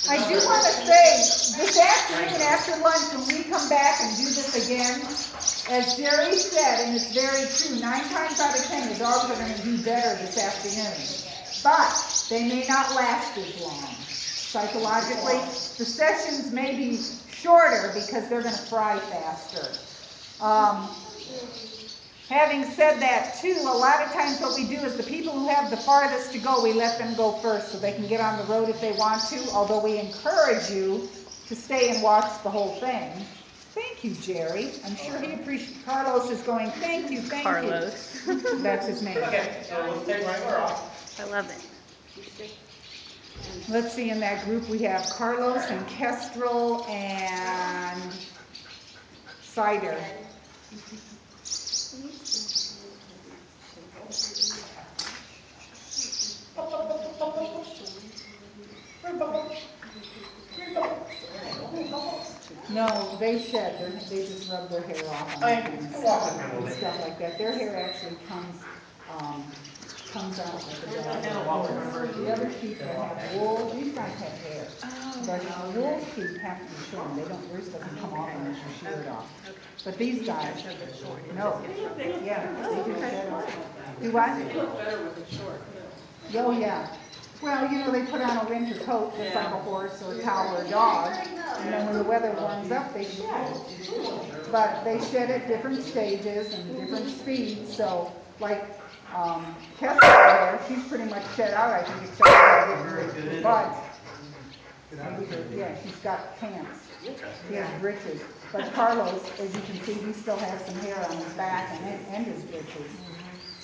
I do want to say, this afternoon after lunch, when we come back and do this again, as Jerry said, and it's very true, 9 times out of 10, the dogs are going to do better this afternoon. But they may not last as long. Psychologically, the sessions may be shorter because they're going to fry faster. Having said that too, a lot of times what we do is the people who have the farthest to go, we let them go first so they can get on the road if they want to, although we encourage you to stay and watch the whole thing. Thank you, Jerry. I'm sure he appreciates. Carlos is going, thank you, thank Carlos. you. That's his name. Okay, so we'll take Wrangler off. I love it. Let's see, in that group we have Carlos and Kestrel and Cider. No, they shed. They just rub their hair off on and stuff like that. Their hair actually comes out like a dog. The other sheep that have wool, these guys have hair. But wool sheep have to be shorn. They don't, theirs doesn't come off unless you shear it off. But these guys, no. Yeah, they do shed off. Do what? They look better with it short. Oh, yeah. Well, you know, they put on a winter coat just like a horse or a cow or a dog, and then when the weather warms up, they shed. But they shed at different stages and different speeds, so like Kessler there, she's pretty much shed out, I think, except for her butt. Yeah, she's got pants. He has breeches. But Carlos, as you can see, he still has some hair on his back and his breeches.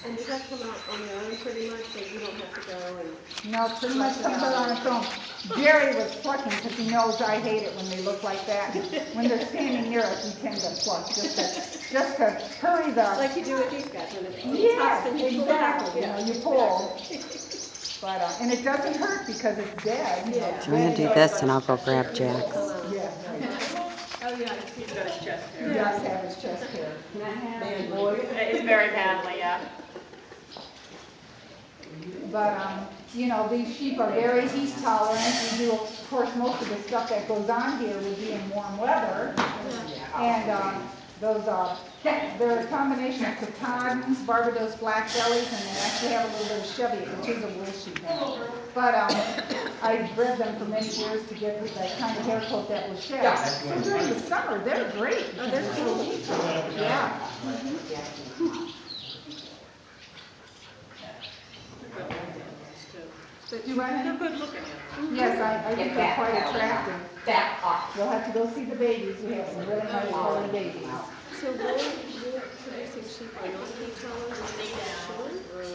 And does that come out on their own pretty much, so you don't have to go and... No, pretty much comes out on its own. Jerry was plucking because he knows I hate it when they look like that. When they're standing near us, we tend to pluck just to hurry the... Like you do with these guys when it's Yeah, and you pull exactly. out. You know, you pull. But, and it doesn't hurt because it's dead. You know, Yeah. it's I'm going to do dead. this and I'll go grab Jack. Yeah, right. Oh, yeah, I see. He's got his chest He hair. does have his chest hair. It's very badly, yeah. But, you know, these sheep are very heat tolerant. We do, of course, most of the stuff that goes on here would be in warm weather. And they're a combination of Katahdins, Barbados black bellies, and they actually have a little bit of Cheviot, which is a wool sheep. But I bred them for many years to get that kind of hair coat that was shed. So during the summer, they're great. Oh, they're cool. Yeah. Do I? They're good looking animals. Yes, I think they're quite attractive. You'll have to go see the babies. We have some really nice colored babies. So wool producing sheep are not heat tolerant when they're shorn, or?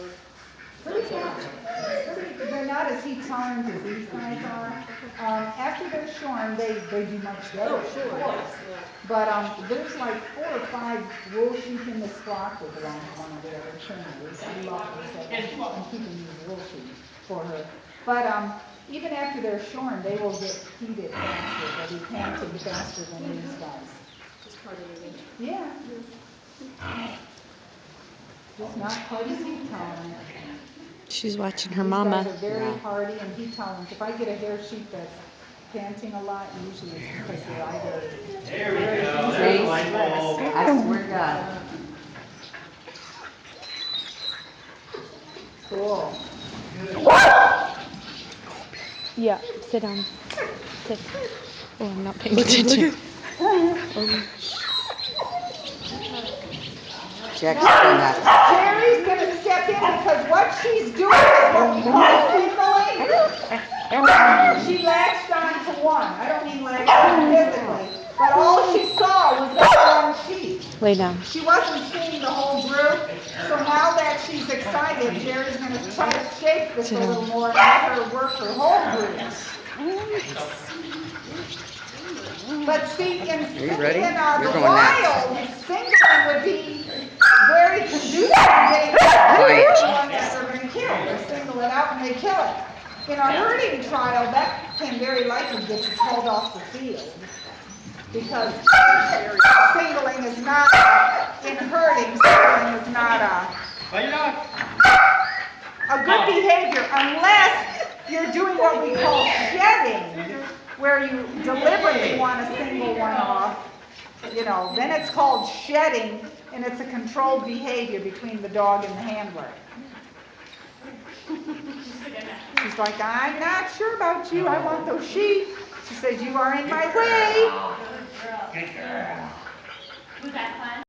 Pretty much. They're not as heat tolerant as these guys are. After they're shorn, they do much better. Oh, sure, yes, yeah. But there's like 4 or 5 wool sheep in this flock that belong to one of the other trainers. I love her, so I'm keeping these wool sheep for her. But even after they're shorn, they will get heated faster. They'll be panting faster than these guys. Just part of the nature. Yeah. Just not quite as heat tolerant. She's watching her These mama. guys are very hardy and heat tolerant. If I get a hair sheep that's panting a lot, usually it's because they're either There we very go. easily There's the light bulb. stressed. I swear to God. Cool. Yeah, sit down. Sit. Oh, I'm not paying attention. Jack's still not. Jerry's going to step in because what she's doing is what we call signaling. She latched on to one. I don't mean latched on physically, but all she saw was that one sheep. Lay down. She wasn't seeing the whole group, so now that she's excited, Jerry's going to try to shape this a little more and let her work her whole group. But see, in ready? the You're going wild, singling would be very conducive to getting the one that they're going to kill. They single it out and they kill it. In a herding trial, that can very likely get you called off the field. Because singling is not, in herding, singling is not a good behavior unless you're doing what we call shedding, where you deliberately want to single one off, you know, then it's called shedding, and it's a controlled behavior between the dog and the handler. She's like, I'm not sure about you. I want those sheep. She says, you are in my way. Good girl. Was that fun?